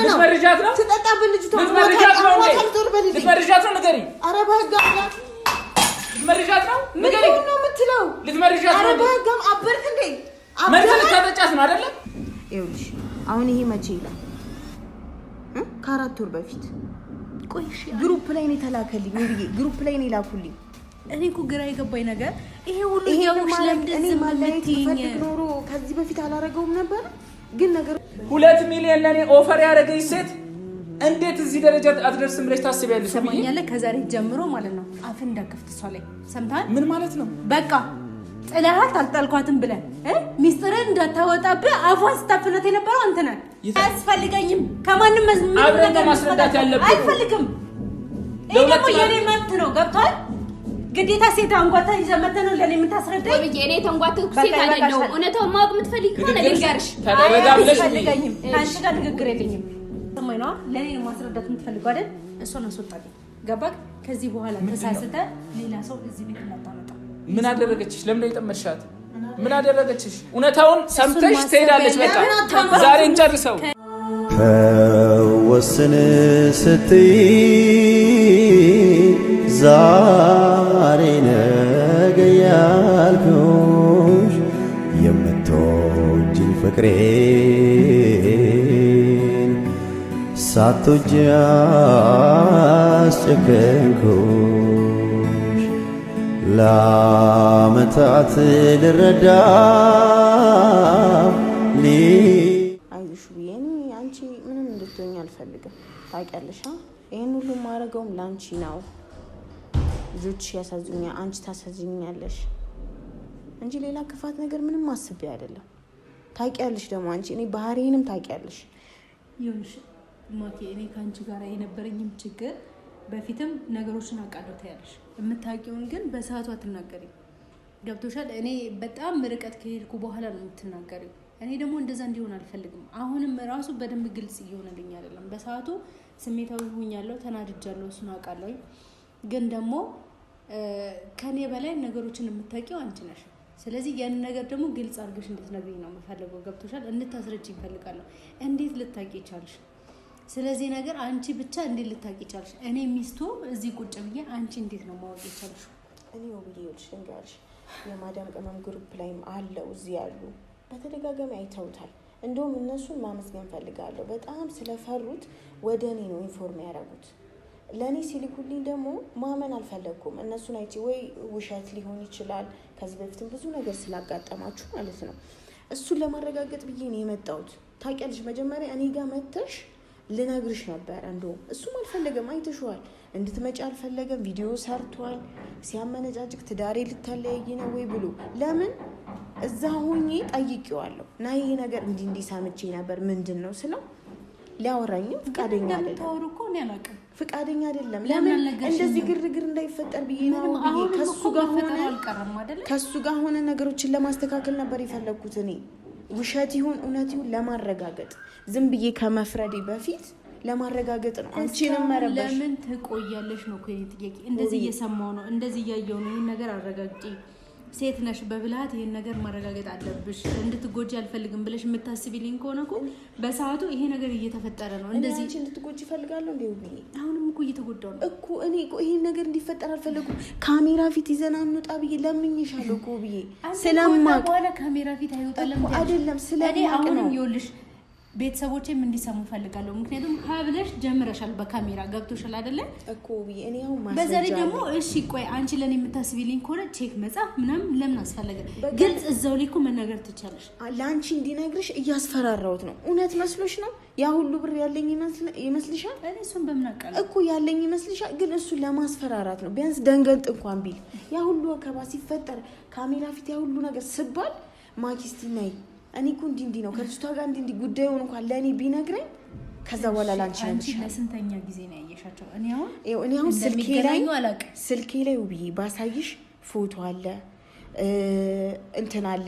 ልትመርጃት ነው ትጠጣብን ልጅቷ ልትመርጃት ነው ልትመርጃት ነው ንገሪ ኧረ በህጋም ልትመርጃት ነው ንገሪ ነው የምትለው ልትመርጃት ነው ኧረ በህጋም አበርክ እንዴ መርዝ ልታጠጫት ነው አይደለ ይኸውልሽ አሁን ይሄ መቼ ይላል ከ4 ወር በፊት ቆይሽ ግሩፕ ላይ ነው ተላከልኝ እንዴ ግሩፕ ላይ ነው ላኩልኝ እኔ እኮ ግራ የገባኝ ነገር ይሄ ሁሉ ያውሽ ለምንድን ዝም ብትይኝ ኖሮ ከዚህ በፊት አላረገውም ነበር ግን ነገር 2 ሚሊዮን ለኔ ኦፈር ያደረገኝ ሴት እንዴት እዚህ ደረጃ አትደርስም ብለሽ ታስቢያለሽ? ሰማኛለህ? ከዛሬ ጀምሮ ማለት ነው አፍ እንዳከፍት ሰው ላይ ሰምታል። ምን ማለት ነው? በቃ ጥለሃት አልጣልኳትም ብለን ሚስጥርን እንዳታወጣብህ አፏን ስታፍነት የነበረው አንተ ነህ። አያስፈልገኝም ከማንም ነገር ማስረዳት ያለብህ አልፈልግም። ይሄ ደግሞ የኔ መብት ነው። ገብቷል? ግዴታ ሴት አንጓታ ይዘመተ ነው ለኔ የምታስረዳኝ ወይ እኔ ተንጓተው ሴት አይደለም። እውነታውን ማወቅ የምትፈልጊ ከሆነ ልንገርሽ። ተረጋግተሽ አልፈልገኝም። አንቺ ጋር ንግግር የለኝም። ሰማይ ነው ለኔ ማስረዳት የምትፈልገው አይደል? እሷን አስወጣልኝ። ገባክ? ከዚህ በኋላ ተሳስተ ሌላ ሰው እዚህ ቤት እንዳታመጣ። ምን አደረገችሽ? ለምን ነው የጠመድሻት? ምን አደረገችሽ? እውነታውን ሰምተሽ ትሄዳለች። በቃ ዛሬ እንጨርሰው። ተወስን ስትይ ዛሬ ነገ ያልኩሽ የምትወጂኝ ፍቅሬን ሳትወጂ አስጨከንኩሽ ለዓመታት ልረዳ አይዞሽ ብዬ እኔ አንቺ ምንም እንድትሆኝ አልፈልግም ታውቂያለሽ ይሄን ሁሉ ማረገውም ላንቺ ነው ልጆችሽ ያሳዝኙኛል አንቺ ታሳዝኛለሽ እንጂ ሌላ ክፋት ነገር ምንም አስቤ አይደለም ታውቂያለሽ ደግሞ አንቺ እኔ ባህሪዬንም ታውቂያለሽ ይሁንሽ ማኪ እኔ ካንቺ ጋር የነበረኝም ችግር በፊትም ነገሮችን አቃለው ታያለሽ የምታውቂውን ግን በሰዓቱ አትናገሪም ገብቶሻል እኔ በጣም ርቀት ከሄድኩ በኋላ ነው የምትናገሪው እኔ ደግሞ እንደዛ እንዲሆን አልፈልግም አሁንም ራሱ በደንብ ግልጽ እየሆነልኝ አይደለም በሰዓቱ ስሜታዊ ሆኛለሁ ተናድጃለሁ እሱን አውቃለሁ ግን ደግሞ ከኔ በላይ ነገሮችን የምታውቂው አንቺ ነሽ ስለዚህ ያን ነገር ደግሞ ግልጽ አድርገሽ እንድትነግሪኝ ነው የምፈልገው ገብቶሻል እንድታስረጂኝ እፈልጋለሁ እንዴት ልታውቂ ቻልሽ ስለዚህ ነገር አንቺ ብቻ እንዴት ልታውቂ ቻልሽ እኔ ሚስቱ እዚህ ቁጭ ብዬ አንቺ እንዴት ነው ማወቅ ቻልሽ እኔ ወብዬልሽ እንጋርሽ የማዳም ቅመም ግሩፕ ላይም አለው እዚህ ያሉ በተደጋጋሚ አይተውታል እንደውም እነሱን ማመስገን ፈልጋለሁ በጣም ስለፈሩት ወደ እኔ ነው ኢንፎርም ያደረጉት ለኔ ሲልኩልኝ ደግሞ ማመን አልፈለኩም እነሱን አይቼ ወይ ውሸት ሊሆን ይችላል ከዚህ በፊትም ብዙ ነገር ስላጋጠማችሁ ማለት ነው እሱን ለማረጋገጥ ብዬ ነው የመጣሁት ታውቂያለሽ መጀመሪያ እኔ ጋር መተሽ ልነግርሽ ነበር እንደውም እሱም አልፈለገም አይተሽዋል እንድትመጪ አልፈለገም ቪዲዮ ሰርቷል ሲያመነጫጭቅ ትዳሬ ልታለያይ ነው ወይ ብሎ ለምን እዛ ሆኜ ጠይቄዋለሁ ና ይሄ ነገር እንዲህ ሳምቼ ነበር ምንድነው ስለው ሊያወራኝም ፍቃደኛ አይደለም ታወሩ እኮ ነው ያላቀም ፍቃደኛ አይደለም ለምን እንደዚህ ግርግር እንዳይፈጠር ብዬ ነው ከሱ ጋር ሆነ ነገሮችን ለማስተካከል ነበር የፈለኩት እኔ ውሸት ይሁን እውነት ይሁን ለማረጋገጥ ዝም ብዬ ከመፍረዴ በፊት ለማረጋገጥ ነው አንቺንም መረበሽ ለምን ትቆያለሽ ነው ኮይ ጥያቄ እንደዚህ እየሰማው ነው እንደዚህ ያያው ነው ይሄን ነገር አረጋግጪ ሴት ነሽ በብላት ይሄን ነገር ማረጋገጥ አለብሽ እንድትጎጂ አልፈልግም ብለሽ የምታስቢልኝ ከሆነ እኮ በሰዓቱ ይሄ ነገር እየተፈጠረ ነው እንደዚህ አንቺ እንድትጎጂ ፈልጋለሁ እንዴ ውብዬ አሁንም እኮ እየተጎዳው ነው እኮ እኔ እኮ ይሄን ነገር እንዲፈጠር አልፈልኩም ካሜራ ፊት ይዘና እንውጣ ብዬ ለምኝሻለሁ እኮ ውብዬ ስለማቅ በኋላ ካሜራ ፊት አይወጣለም አይደለም ስለማቅ ነው ይኸውልሽ ቤተሰቦቼም እንዲሰሙ ፈልጋለሁ ምክንያቱም ሀብለሽ ጀምረሻል በካሜራ ገብቶሻል አይደለ እኮ ውብዬ እኔ አሁን ማስረጃ በዛሬ ደግሞ እሺ ቆይ አንቺ ለኔ የምታስቢልኝ ከሆነ ቼክ መጻፍ ምናምን ለምን አስፈለገ ግልጽ እዛው ላይ እኮ መናገር ትቻለሽ ለአንቺ እንዲነግርሽ እያስፈራራሁት ነው እውነት መስሎሽ ነው ያ ሁሉ ብር ያለኝ ይመስልሻል እኔ እሱን በምን አውቃለሁ እኮ ያለኝ ይመስልሻል ግን እሱ ለማስፈራራት ነው ቢያንስ ደንገጥ እንኳን ቢል ያ ሁሉ ወከባ ሲፈጠር ካሜራ ፊት ያ ሁሉ ነገር ስባል ማኪስቲ ነይ እኔ እኮ እንዲህ ነው ከልጅቷ ጋር እንዲህ ጉዳዩን እንኳን ለኔ ቢነግረኝ ከዛ በኋላ ላንቺ ነው አንቺ ለስንተኛ ጊዜ ነው ያየሻቸው እኔ አሁን ስልኬ ላይ ውብዬ ባሳይሽ ፎቶ አለ እንትን አለ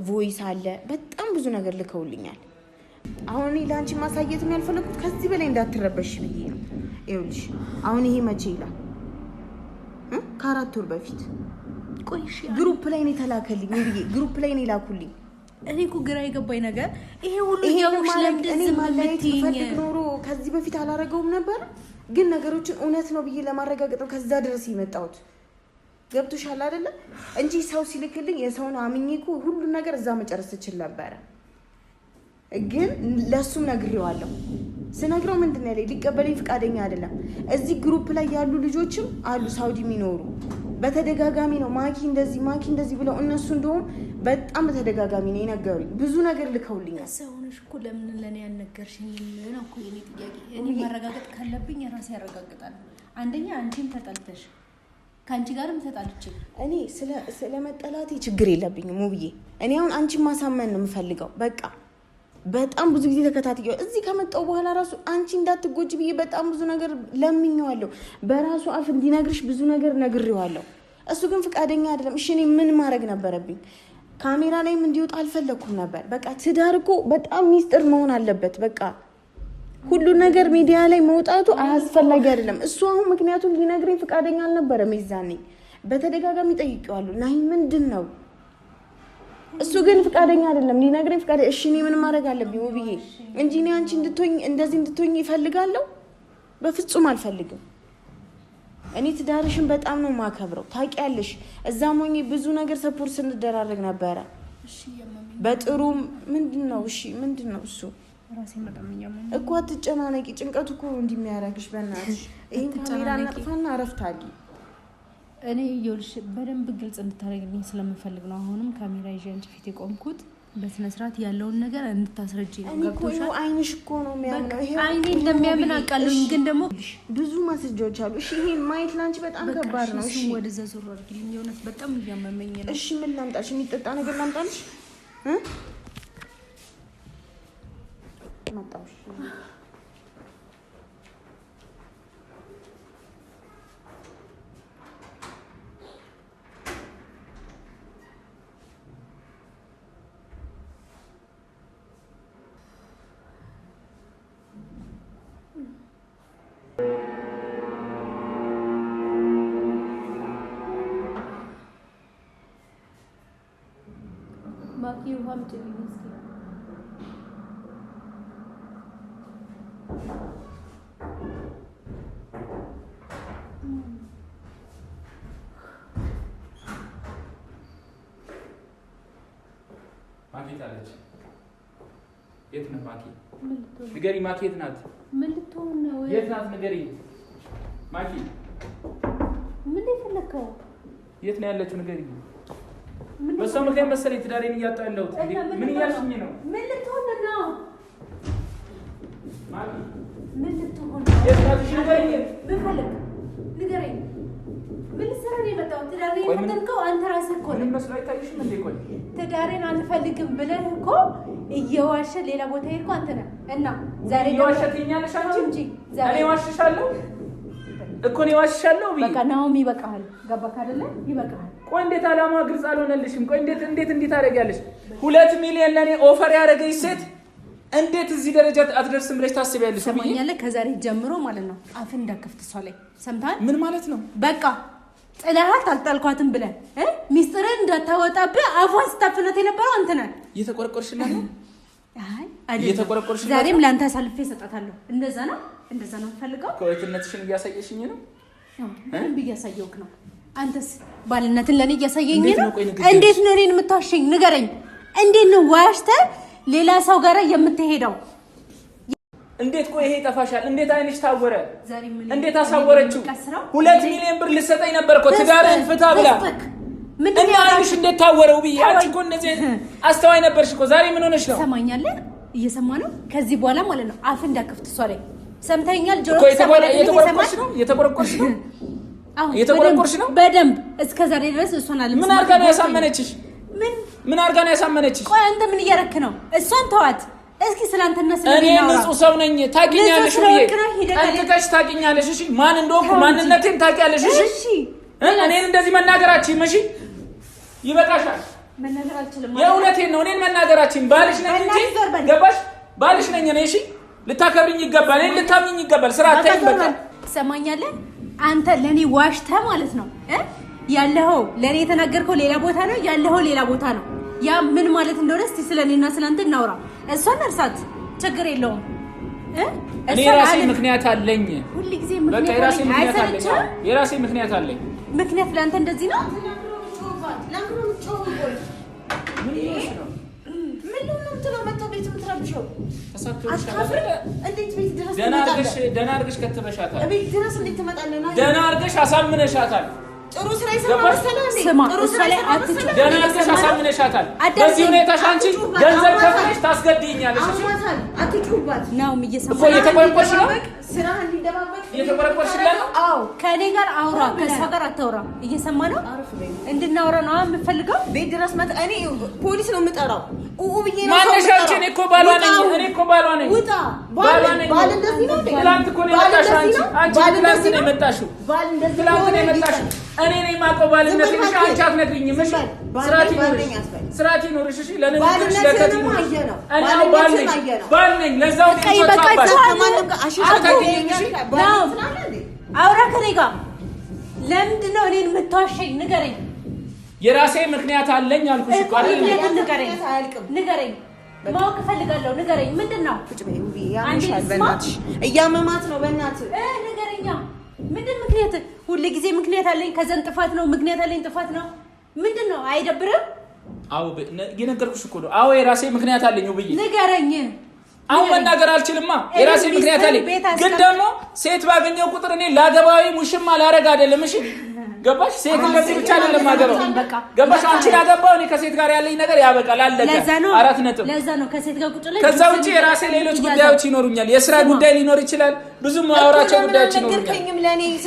ቮይስ አለ በጣም ብዙ ነገር ልከውልኛል አሁን እኔ ላንቺ ማሳየት የሚያልፈለኩት ከዚህ በላይ እንዳትረበሽ ብዬ ነው ይኸውልሽ አሁን ይሄ መቼ ይላል ከ4 ወር በፊት ቆይሽ ግሩፕ ላይ ነው ተላከልኝ ውብዬ ግሩፕ ላይ ነው ላኩልኝ እኔ እኮ ግራ የገባኝ ነገር ይሄ ሁሉ ያውሽ ለምንድን ዝም ብትይኝ ኖሮ ከዚህ በፊት አላረገውም ነበር። ግን ነገሮችን እውነት ነው ብዬ ለማረጋገጥ ነው ከዛ ድረስ የመጣሁት። ገብቶሻል አይደለ? እንጂ ሰው ሲልክልኝ የሰውን አምኜ እኮ ሁሉን ነገር እዛ መጨረስ እችል ነበረ። ግን ለሱም ነግሬዋለሁ። ስነግረው ምንድን ነው ያለኝ? ሊቀበለኝ ፍቃደኛ አይደለም። እዚህ ግሩፕ ላይ ያሉ ልጆችም አሉ ሳውዲ የሚኖሩ በተደጋጋሚ ነው ማኪ እንደዚህ ብለው እነሱ እንደውም በጣም በተደጋጋሚ ነው የነገሩኝ። ብዙ ነገር ልከውልኛል። ሰውነሽ እኮ ለምን ለኔ ያልነገርሽኝ ነው እኮ የኔ ጥያቄ። እኔ ማረጋገጥ ካለብኝ ራሴ ያረጋግጣል። አንደኛ አንቺን ተጣልተሽ ካንቺ ጋርም ተጣልቼ እኔ ስለ መጠላቴ ችግር የለብኝም ውብዬ። እኔ አሁን አንቺን ማሳመን ነው የምፈልገው። በቃ በጣም ብዙ ጊዜ ተከታትየው እዚህ ከመጣው በኋላ ራሱ አንቺ እንዳትጎጂ ብዬ በጣም ብዙ ነገር ለምኜዋለሁ። በራሱ አፍ እንዲነግርሽ ብዙ ነገር ነግሬዋለሁ። እሱ ግን ፍቃደኛ አይደለም። እሺ እኔ ምን ማድረግ ነበረብኝ? ካሜራ ላይም እንዲወጣ አልፈለኩም ነበር። በቃ ትዳር እኮ በጣም ሚስጥር መሆን አለበት። በቃ ሁሉ ነገር ሚዲያ ላይ መውጣቱ አስፈላጊ አይደለም። እሱ አሁን ምክንያቱም ሊነግረኝ ፍቃደኛ አልነበረም። ይዛኔ በተደጋጋሚ ጠይቄዋለሁ። ናይ ምንድን ነው? እሱ ግን ፍቃደኛ አይደለም ሊነግረኝ ፍቃደኛ። እሺ እኔ ምን ማድረግ አለብኝ ውብዬ? እንጂ እኔ አንቺ እንደዚህ እንድትሆኝ ይፈልጋለሁ? በፍጹም አልፈልግም። እኔ ትዳርሽን በጣም ነው ማከብረው ታውቂያለሽ። እዛም ሆኜ ብዙ ነገር ሰፖርት ስንደራረግ ነበረ። እሺ የማሚ በጥሩም ምንድነው? እሺ ምንድነው እሱ? ራሴ መጣም ያመኝ እኮ አትጨናነቂ። ጭንቀቱ እኮ እንደሚያረግሽ በእናትሽ። ይሄን ካሜራ እናጥፋና አረፍታጊ። እኔ ይኸውልሽ በደንብ ግልጽ እንድታደርግልኝ ስለምፈልግ ነው አሁንም ካሜራ ይዤ አንቺ ፊት የቆምኩት። በስነ ስርዓት ያለውን ነገር እንድታስረጂ ነው። ገብቶሻል? አይንሽ እኮ ነው የሚያምነው። ይሄ አይኔ እንደሚያምን አውቃለሁኝ፣ ግን ደግሞ ብዙ ማስረጃዎች አሉ። እሺ ይሄን ማየት ላንቺ በጣም ከባድ ነው። እሺ ወደዛ ዞር አድርጊልኝ። የእውነት በጣም እያመመኝ ነው። እሺ ምን ላምጣልሽ? የሚጠጣ ነገር ላምጣልሽ? መጣሽ ማኪ ውሃም ጥልኝ እስኪ። ማኪ ታለች። የት ነው ማኪ? ንገሪ ማኪ የት ናት? ምን ልትሆን ነው? የት ናት ንገሪ ማኪ። ምን ይፈልከው? የት ነው ያለችው ንገሪ። በሰው ምክንያት መሰለኝ ትዳሬን እያጣሁ ያለሁት። ምን እያልሽኝ ነው? ምን ልትሆን ነው? ማኪ ምን ልትሆን ነው? የት ናት? እሺ ንገሪኝ። ምን ፈልክ? ንገረኝ። ምን ልትሰራ ነው የመጣው? ትዳሬን የፈተንከው አንተ ራስህ እኮ ነህ። ምን መስሎ አይታይሽም እንዴ? ቆይ ትዳሬን አልፈልግም ብለህ እኮ እየዋሸ ሌላ ቦታ ሄድኩ አንተ ነህ። እና ዛሬ እየዋሸትኛለሽ አንቺ እንጂ ዛሬ እኔ ዋሽሻለሁ እኮ ነው ዋሽሻለሁ። በቃ ናውም ይበቃሃል። ገባክ አይደለ? ይበቃሃል። ቆይ እንዴት አላማ ግልጽ አልሆነልሽም? ቆይ እንዴት ታደርጊያለሽ? 2 ሚሊዮን ለኔ ኦፈር ያደረገች ሴት እንዴት እዚህ ደረጃ አትደርስም ብለሽ ታስቢያለሽ? ሰማኛለህ? ከዛሬ ጀምሮ ማለት ነው አፍ እንዳከፍት እሷ ላይ ሰምተሃል? ምን ማለት ነው? በቃ ጥላሃት አልጣልኳትም ብለህ ሚስጥርን እንዳታወጣብህ አፏን ስታፍነት የነበረው አንተ ነህ። እየተቆረቆርሽላት ነው? አይ አይደለም፣ እየተቆረቆርሽላት። ዛሬም ለአንተ አሳልፌ እሰጣታለሁ። እንደዛ ነው የምፈልገው። ኮይትነትሽን እያሳየሽኝ ነው? ምን እያሳየውክ ነው? አንተስ ባልነትን ለኔ እያሳየኝ ነው? እንዴት ነው እኔን የምታዋሸኝ? ንገረኝ። እንዴት ነው ዋሽተህ ሌላ ሰው ጋር የምትሄደው? እንዴት ቆይ ይሄ ጠፋሻል? እንዴት አይንሽ ታወረ? እንዴት አሳወረችው? 2 ሚሊዮን ብር ልትሰጠኝ ነበር እኮ ትዳርን ፍታ ብላ። እና አይንሽ እንዴት ታወረው? ብዬ አንቺ እኮ እንደዚህ አስተዋይ ነበርሽ እኮ። ዛሬ ምን ሆነሽ ነው? ሰማኛለህ? እየሰማ ነው። ከዚህ በኋላ ማለት ነው አፍ እንዳከፍት እሷ ላይ ሰምተኛል። ጆሮ የተቆረቆርሽ ነው? የተቆረቆርሽ ነው በደንብ። እስከ ዛሬ ድረስ እሷን አለ ምን አርጋ ነው ያሳመነችሽ? ምን አርጋ ነው ያሳመነችሽ? ቆይ አንተ ምን እያረክ ነው? እሷን ተዋት እስኪ። ስላንተና ስለኔ ነው። እኔ ንጹህ ሰው ነኝ ታውቂኛለሽ ብዬ አንተሽ ታውቂኛለሽ። እሺ ማን እንደሆንኩ ማንነቴን ታውቂያለሽ። እሺ እኔን እንደዚህ መናገራችን እሺ ይበቃሻል። መናገር አልችልም። የእውነቴን ነው። እኔን መናገራችን ባልሽ ነኝ እንጂ ገባሽ? ባልሽ ነኝ እኔ። እሺ ልታከብሪኝ ይገባል። እኔን ልታምኚኝ ይገባል። ስራ አታይም። በቃ ሰማኛለህ? አንተ ለኔ ዋሽተህ ማለት ነው ያለኸው። ለኔ የተናገርከው ሌላ ቦታ ነው፣ ያለኸው ሌላ ቦታ ነው። ያ ምን ማለት እንደሆነ እስቲ ስለኔና ስለአንተ እናውራ። እሷን እርሳት፣ ችግር የለውም። እኔ ራሴ ምክንያት አለኝ። ሁሉ ጊዜ ምክንያት አለኝ። የራሴ ምክንያት አለኝ። ምክንያት ለአንተ እንደዚህ ነው? ደህና አድርገሽ ከትበሻታል። ደህና አድርገሽ አሳምነሻታል። ጥሩ ስራ አሳምነሻታል። በዚህ ሁኔታሽ አንቺ ገንዘብ ከፍለሽ ታስገድኛለሽ። ነው እየተቆረቆርሽ ነው። ከእኔ ጋር አውራ፣ ከእሷ ጋር አታውራ። እየሰማ ነው። እንድናወራ ነው የምፈልገው። ቤት ድረስ መጣ። እኔ ፖሊስ ነው የምጠራው። ማነሽ አንቺ? እኔ እኮ ባሏ ነኝ። ውጣ። ባል እንደዚህ ነው። ትላንት እኮ ነው የመጣሽው። አንቺ ትላንት ነው የመጣሽው። እኔ ነኝ የማውቀው ባልነት። እሺ አንቺ አትነግሪኝም። እሺ ስርዓት ይኖርሽ። እሺ ለነገርሽ ለከት ይኖርሽ። እኔ ባል ነኝ። ለዛው አውራ ከኔ ጋር ለምንድን ነው እኔን የምትዋሸኝ? ንገረኝ። የራሴ ምክንያት አለኝ አልኩሽ እኮ አይደል? ንገረኝ። ማወቅ እፈልጋለሁ። ንገረኝ። ምንድን ነው? እያመማት ነው። በእናትህ ንገረኛ። ምንድን ምክንያት? ሁሉ ጊዜ ምክንያት አለኝ። ከዘን ጥፋት ነው። ምክንያት አለኝ። ጥፋት ነው። ምንድን ነው? አይደብርም? አዎ የነገርኩሽ እኮ ነው። አዎ የራሴ ምክንያት አለኝ። ውብዬ ንገረኝ። አሁን መናገር አልችልማ። የራሴ ምክንያት አለኝ። ግን ደግሞ ሴት ባገኘው ቁጥር እኔ ላገባዊ ሙሽማ ላረግ አይደለም። እሺ ገባሽ? ሴት እንደዚህ ብቻ አይደለም ማገባው። ገባሽ? አንቺ ያገባው እኔ ከሴት ጋር ያለኝ ነገር ያበቃል። አለቀ። 4 ነጥብ። ለዛ ነው ከሴት ጋር ቁጭ ላይ። ከዛ ውጪ የራሴ ሌሎች ጉዳዮች ይኖሩኛል። የስራ ጉዳይ ሊኖር ይችላል። ብዙ ማውራቸው ጉዳዮች ይኖሩኛል።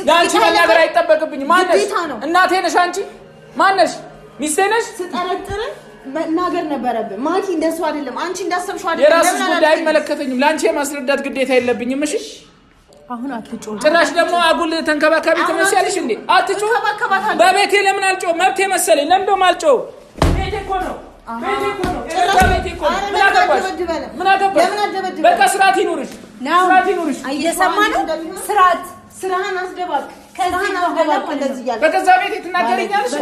ለአንቺ መናገር አይጠበቅብኝም። ማነሽ? እናቴ ነሽ አንቺ? ማነሽ? ሚስቴ ነሽ? ስጠረጥር መናገር ነበረብን። ማቲ እንደሱ አይደለም። አንቺ እንዳሰብሽው አይደለም። የራስሽ ጉዳይ አይመለከተኝም። ለአንቺ የማስረዳት ግዴታ የለብኝም። እሺ አሁን አትጮህ። ጭራሽ ደግሞ አጉል ተንከባካቢ ትመስያለሽ እንዴ? አትጮህ። በቤቴ ለምን አልጮህ? መብቴ መሰለኝ። ለምን ደሞ አልጮህ? ቤቴ እኮ ነው። ምን አገባሽ? በቃ ስርዓት ይኑርሽ። እየሰማ ነው። ስራህን አስደባቅ። በገዛ ቤቴ ትናገረኛለሽ።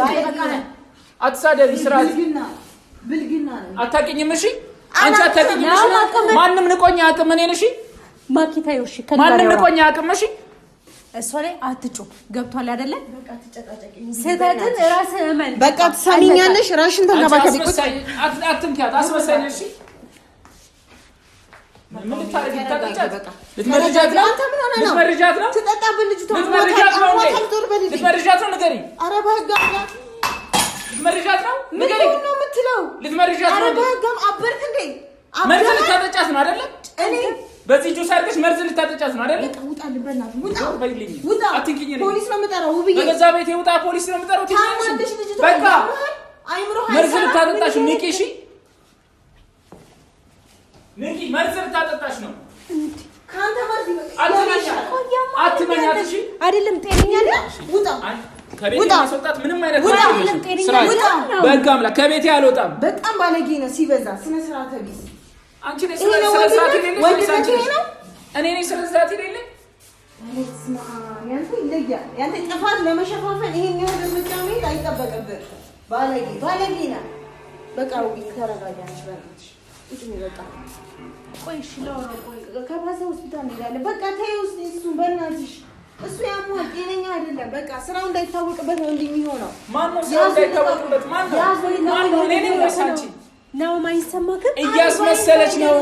አትሳደቢ። ስርዓት ብልግና አታውቂኝም። እሺ አንቺ አታውቂኝም። ማንም ንቆኛ አቅም እኔ ነሽ። ማኪታዩ እሺ፣ ማንም ንቆኛ አቅም። እሺ እሷ ላይ አትጮህ። ገብቷል አይደለ? በቃ ተጨቃጨቂ። ስህተትን ራስህ እመን። በቃ ትሰሚኛለሽ። ራስሽን ተንከባከቢ። አትንኪያት። አስመሳይ ነሽ። ምን ልታረጊ? ልትመርጃት ነው? ልትመርጃት ነው? ትጠጣብን ልጅቷ። ልትመርጃት ነው? ልትመርጃት ነው? ንገሪኝ። ኧረ በህግ ልትመርጃት ነው? ንገሪኝ። ምንድን ነው የምትለው? ልትመርጃት ነው? ኧረ በህግ አበርክ እንዴ? መርዝ ልታጠጫት ነው አይደለ? እኔ በዚህ ጁስ አድርገሽ መርዝ ልታጠጫት ነው አይደለ? ውጣ ልበናት። ውጣ በይልኝ። ውጣ። አትንኪኝ። ፖሊስ ነው የምጠራው። ውብዬ በገዛ ቤቴ ውጣ። ፖሊስ ነው የምጠራው። ታማለሽ ልጅቷ። በቃ አይምሮ መርዝ ልታጠጣሽ ንቂ። እሺ ንቂ። መርዝ ልታጠጣሽ ነው። ካንተ መርዝ አትመኛት። እሺ አይደለም ጤነኛ ነህ። ውጣ። ከቤቴ ማስወጣት ምንም አይነት ውጣ። አይደለም ጤነኛ ውጣ። በህግ አምላክ ከቤቴ አልወጣም። በጣም ባለጌ ነው ሲበዛ። ስነ ስርዓት ቢስ አንቺ ነሽ ስነ ስርዓት የሌለሽ። እኔ ነኝ ስነ ስርዓት የሌለኝ። ያንተ ይለያል። ያንተ ጥፋት ለመሸፋፈን ይሄን ያህል እርምጃ መሄድ አይጠበቅብህ። ባለጌ ነህ። በቃ ውይ ተረጋጊ። አንቺ በእናትሽ እጭ በቃ ቆይ እሺ፣ ቆይ ከባሰ ሆስፒታል እንሄዳለን። በቃ ተይው እሱን በእናትሽ። እሱ ያሟል፣ ጤነኛ አይደለም። በቃ ስራው እንዳይታወቅበት ነው እንዲህ የሚሆነው። ማነው ስራው እንዳይታወቅበት? ማነው? እኔ ነኝ ወይስ አንቺ? ነው ማይሰማክም? እያስመሰለች ነው።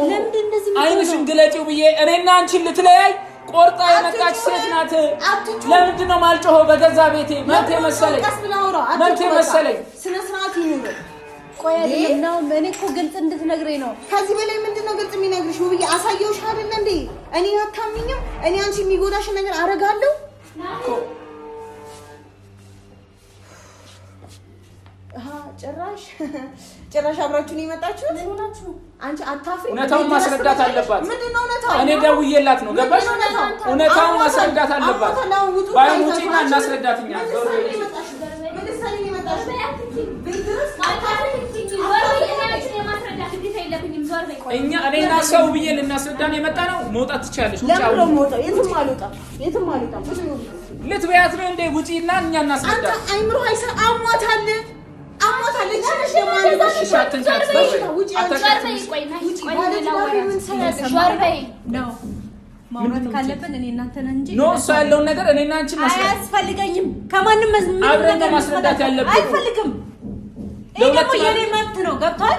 አይንሽን ግለጪው ብዬ እኔና አንቺን ልትለያይ ቆርጣ የመጣች ሴት ናት። ለምንድን ነው ማልጮኸው? በገዛ ቤቴ መብቴ መሰለኝ። ስነ ስርዓት ይኑር። ቆይ አይደለም ነው። እኔ እኮ ግልጽ እንድትነግረኝ ነው። ከዚህ በላይ ምንድን ነው ግልጽ የሚነግርሽ? ውብዬ አሳየውሽ አይደለ እንዴ? እኔ አታምኝም? እኔ አንቺ የሚጎዳሽን ነገር አረጋለሁ። ጭራሽ አብራችሁ ነው የመጣችሁት? አንቺ አታፍሪ። እውነታውን ማስረዳት አለባት። ምንድን ነው እውነታው? እኔ ደውዬላት ነው። ገባሽ? እውነታውን ማስረዳት አለባት። ባይሆን ውጪና እናስረዳትኛ። እኔና ሰው ብዬ ልናስረዳን የመጣ ነው። መውጣት ትችያለሽ። የትም አልወጣም። ልትበያት ነው እንዴ? ውጪና እኛ እናስረዳት። አይምሮ አሟታል። ማውራት ካለብን እኔ እናንተ ነን እንጂ ነው እሱ ያለውን ነገር እኔ እና አንቺ አያስፈልገኝም። ከማንም አብረን ማስረዳት ያለብን አይፈልግም። ይሄ ደግሞ የኔ መብት ነው። ገብቷል?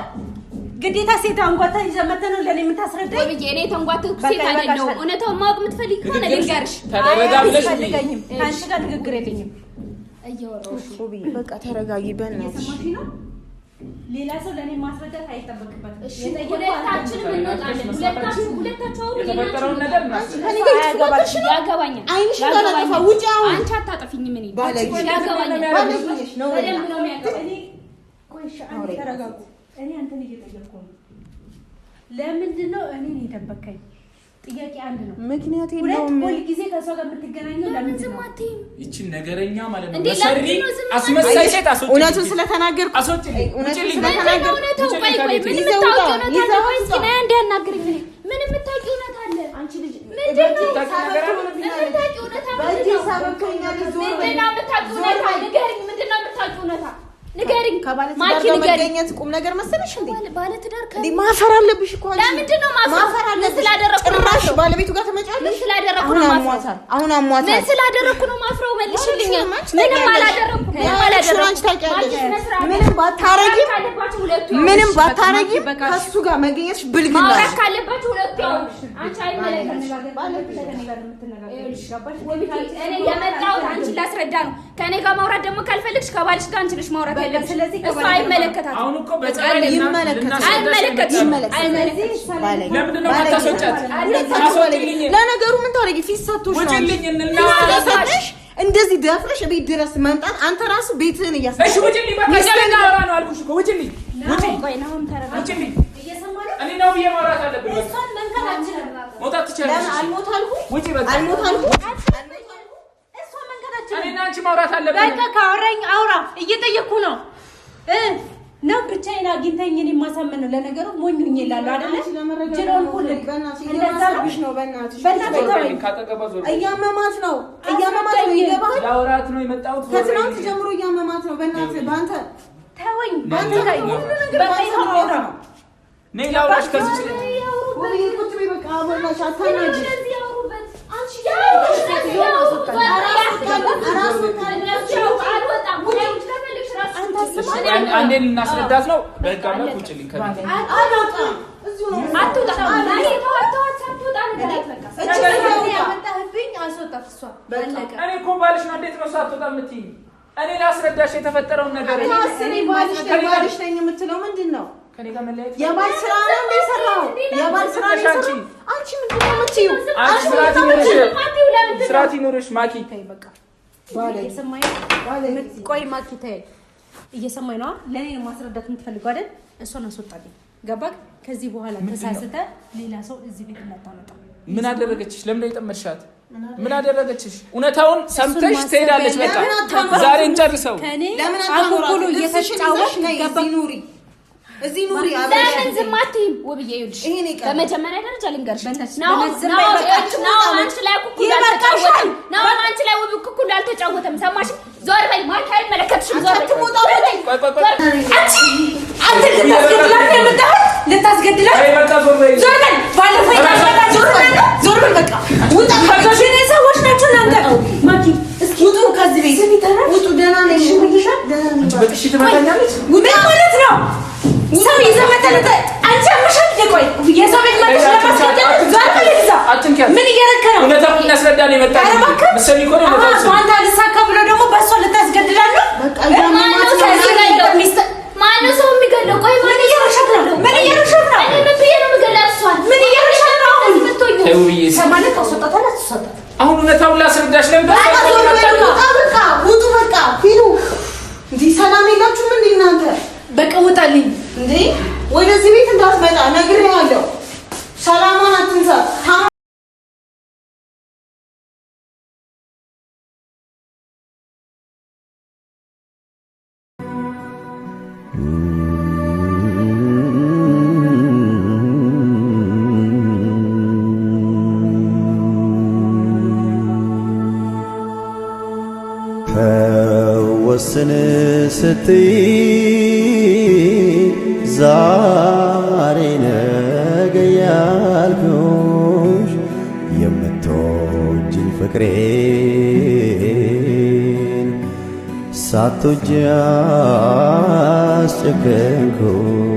ግዴታ ሴት አንጓታ ይዘመተ ነው ለኔ የምታስረዳኝ ወይ? እኔ ተንጓተው ሴት አይደለም። እውነታው ማወቅ የምትፈልጊ ከሆነ ልንገርሽ። ተረጋግለሽ አያስፈልገኝም። ካንቺ ጋር ንግግር የለኝም። እያወራሁሽ በቃ ተረጋጊ። በእናትሽ ሌላ ሰው ለኔ ማስረዳት አይጠበቅበትም። እሺ ሁለታችንም እንወጣለን። ሁለታችሁ አውሩ። የተፈጠረውን ነገር ያገባኛል። አይንሽ ታላጠፋ ውጪ። አሁን አንቺ አታጠፊኝም። እኔ ያገባኛል። ባለሽ ነው በደንብ ነው የሚያገባኝ። እኔ ቆይሽ አንተ ተረጋጉ። እኔ አንተን እየጠየቅኩ ነው። ለምንድን ነው እኔን የደበከኝ? ጥያቄ አንድ ነው። ምክንያት የለውም። ሁል ጊዜ ከሷ ጋር የምትገናኘው ለምንድን ነው? ይቺ ነገረኛ ማለት ነው። ለሰሪ አስመሳይ ሴት አስወጪ። እውነቱን ስለተናገርኩ አስወጪ። እውነቱን ስለተናገርኩ ምን የምታውቂው እውነት አለ? ወይስ ግን እንዲያናግረኝ ምን የምታውቂው እውነት አለ? አንቺ ልጅ ምንድን ነው የምታውቂው እውነት አለ? ምንድን ነው የምታውቂው እውነት አለ? ንገሪኝ። ማኪ መገኘት ቁም ነገር መሰለሽ እንዴ? ባለ ትዳር እንዴ ማፈር አለብሽ እኮ። ለምንድን ነው ማፈር? ምን ስላደረኩ ነው ጭራሽ ባለቤቱ ጋር ተመጫለሽ? ምን ስላደረኩ ነው ማፈር? አሁን አሟታል። ምን ስላደረኩ ነው ማፍረው? መልሽልኝ። ምንም አላደረኩም። አንቺ ታውቂያለሽ። ምንም ባታረጊ ከሱ ጋር መገኘትሽ ብልግና ነው። ማውራት ካለባችሁ ሁለቱ አንቺ አይመለከትሽ። እኔ የመጣሁት አንቺን ላስረዳ ነው። ከኔ ጋር ማውራት ደግሞ ካልፈልግሽ ከባልሽ ጋር አንቺ ነሽ ማውራት ያለብሽ። ስለዚህ እሱ አይመለከታትም። አሁን እኮ በጣም አይመለከትም። ለምንድን ነው ማታስወጫት? ለነገሩ ምን ታረጊ? ፊት ሰጥቶሽ ነው ውጪልኝ። እንደዚህ ደፍረሽ ቤት ድረስ መምጣት አንተ ራሱ ቤትህን እያሰብሽ። እሺ ውጪልኝ። በቃ ነው አልኩሽ እኮ ውጪልኝ። ቆይ ነው ውጪልኝ። እኔ ነው የማውራት አለብኝ። መውጣት ትችላለሽ። አልሞት አልኩ። ውጪ በቃ አልሞት አልኩ። እኔና አንቺ ማውራት አለብን። በቃ ካወራኝ አውራ። እየጠየቅኩ ነው ነው ብቻዬን አግኝተኝ እኔ ማሳመን ነው። ለነገሩ ሞኙኝ ይላል አይደለ? ጅሮን ሁሉ በእናትሽ ነው። በእናትሽ እያመማት ነው። ይገባል። ላውራት ነው የመጣሁት። ከትናንት ጀምሮ እያመማት ነው። በእናትህ በአንተ ተወኝ። በአንተ ላይ ሁሉ ነገር አውራ። ነይ ላውራሽ። ከዚህ ወይ ቁጭ በይ በቃ። አወራሽ አታናጂ። አንዴ ልናስረዳት ነው። በቃ ነው ውጪልኝ። ከቤት እኔ እኮ ባልሽ ነው። እንዴት ነው ሳትወጣ የምትይኝ? እኔ ላስረዳሽ የተፈጠረውን ነገር። ባልሽ ነኝ የምትለው ምንድን ነው? ከኔ ጋር መለያየት የባል ስራ ነው የሰራው። የባል ስራ ነው የሰራው። አንቺ ምንድን ነው የምትይው? ስርዓት ይኖርሽ ማኪ። በቃ ቆይ ማኪ ተይ። እየሰማኝ ነው። ለኔ ነው ማስረዳት የምትፈልገው አይደል? እሷን አስወጣልኝ። ገባክ? ከዚህ በኋላ ተሳስተ ሌላ ሰው እዚህ ቤት እንዳታመጣ። ምን አደረገችሽ? ለምን ነው የጠመድሻት? ምን አደረገችሽ? እውነታውን ሰምተሽ ትሄዳለች። በቃ ዛሬ እንጨርሰው። ለምን አታውሩ? እየተጫወሽ ነይ ኑሪ እዚህ ኑሪ። ለምን ዝም አትይም? ወብዬ ይኸውልሽ፣ በመጀመሪያ ደረጃ ልንገርሽ ነው አንቺ ላይ ኩኩል አልተጫወተም። ሰማሽ? ዞር በይ ማኪ፣ አይመለከትሽም። ዞር በይ። ልታስገድላት ዞር በይ። ባለፈው ዞር በይ በቃ ውጣ። ከዚህ ሰዎች ናቸው እናንተ። ማኪ እስኪ ውጡ ከዚህ ቤት ውጡ። ደህና ነኝ ብለሻል። በጥሽ ትመታኛለች። ውጣ ማለት ነው። ሰው ይዘመተለተ አንቺ አምሻል። ቆይ የሰው ቤት ማለት ለማስቀደም ዛሬ ለዛ ምን እየረከረ ነው? እውነታውን እናስረዳ ነው የመጣው። መሰሚ ኮን ነው ታውቁ። አንተ ልሳካ ብሎ ደግሞ በእሷ ልታስገድላለህ። ማነው ሰው የሚገለው? ቆይ ማን እየረሸክ ነው? ምን እየረሸክ ነው? እኔ ምን ብዬ ነው የምገለው? እሷን ምን እየረሸክ ነው? አሁን የምትሆኚ ሰማለት ተሰጣታለች። ተሰጣታ አሁን እውነታውን ላስረዳሽ። ለምን በቃ ውጡ። በቃ ሂዱ። እንዴ ሰላም የላችሁም እንዴ እናንተ? በቃ ውጣልኝ እንዴ ወደዚህ ቤት እንዳትመጣ ነግሬሃለሁ። ሰላማን አትንሳት። ወስን ስትይ ዛሬ ነገ ያልኩሽ የምትወጂኝ ፍቅሬን ሳትወጂ አስጨከንኩሽ